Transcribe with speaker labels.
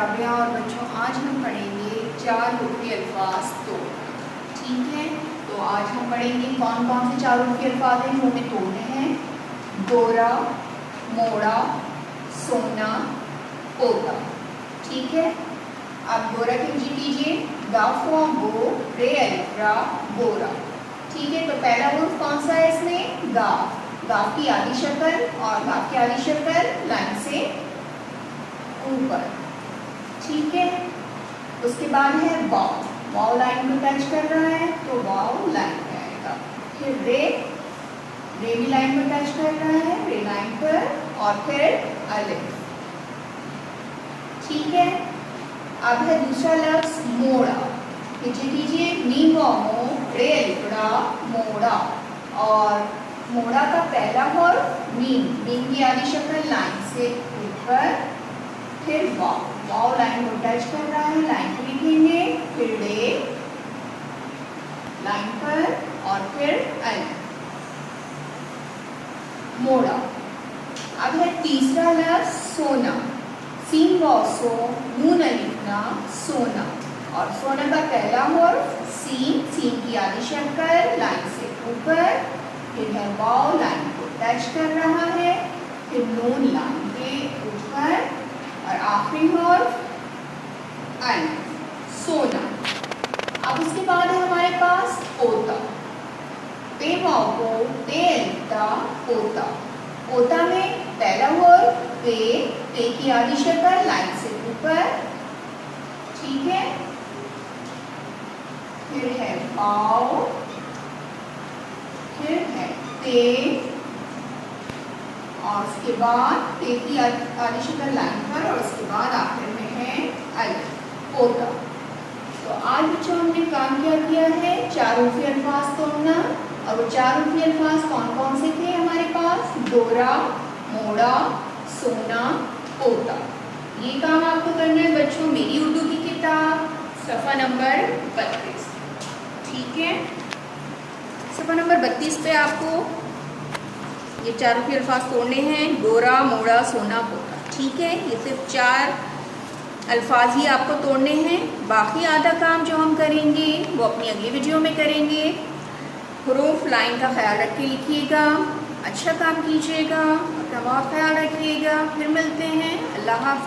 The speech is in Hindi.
Speaker 1: राबिया और बच्चों, आज हम पढ़ेंगे 4 रुफ़ी अल्फाज तो। ठीक है, तो आज हम पढ़ेंगे कौन कौन से 4 रुफ़ी अल्फाज हैं जो हमें तोड़ने हैं। गोरा, मोड़ा, सोना, पोता। ठीक है, आप गोरा की जी कीजिए, गाफो गो रे अल्फ्रा गोरा। ठीक है, तो पहला वर्ड कौन सा है इसमें? गाफ। गाफ की आधी शक्ल, और गाफ की आधी शक्ल लाइन से ऊपर। ठीक है, उसके बाद है वाव। वाव लाइन को टच कर रहा है तो वाव लाइन पे आएगा। फिर रे, रे भी लाइन को टच कर रहा है, रे लाइन पर, और फिर अलिफ। ठीक है, अब है दूसरा लफ्ज मोड़ा। कीजिए मीम वामो रे अलिफड़ा मोड़ा। और मोड़ा का पहला हर्फ मीम, मीम की आधी शक्ल लाइन से ऊपर, फिर वाव। वाव लाइन को टच कर रहा है, लाइन को लिखेंगे, फिर रे लाइन पर, और फिर अलिफ। मोड़ा। अब है तीसरा लफ्ज सोना। सीन वाव सो नून अलिफना सोना। और सोना का पहला हर्फ सीन, सीन की आधी शक्ल लाइन से ऊपर, फिर है वाव लाइन को टच कर रहा है, फिर नून लाइन के ऊपर, और आखिरी हर्फ अलिफ, सोना। अब उसके बाद है हमारे पास पोता। पे वाव को पे अलिफता पोता। पोता में पहला हर्फ पे, पे की आधी शक्ल लाइन से ऊपर। ठीक है, फिर है वाव, फिर है पे, और उसके बाद पे की आधी शक्ल लाइन पर, और उसके बाद आखिर में है अलिफ, पोता। तो आज बच्चों हमने काम क्या किया है? 4 रुफ़ी अल्फाज तोड़ना। और वो 4 रुफ़ी अल्फाज कौन कौन से थे हमारे पास? गोरा, मोड़ा, सोना, पोता। ये काम आपको करना है बच्चों मेरी उर्दू की किताब सफ़ा नंबर 32। ठीक है, सफ़ा नंबर 32 पे आपको ये 4 रुफ़ी अल्फाज तोड़ने हैं। गोरा, मोड़ा, सोना, पोता। ठीक है, ये सिर्फ 4 अल्फाज ही आपको तोड़ने हैं। बाकी आधा काम जो हम करेंगे वो अपनी अगली वीडियो में करेंगे। हुरूफ लाइन का ख्याल रख के लिखिएगा, अच्छा काम कीजिएगा, अपना बहुत ख्याल रखिएगा। फिर मिलते हैं, अल्लाह हाफ़िज़।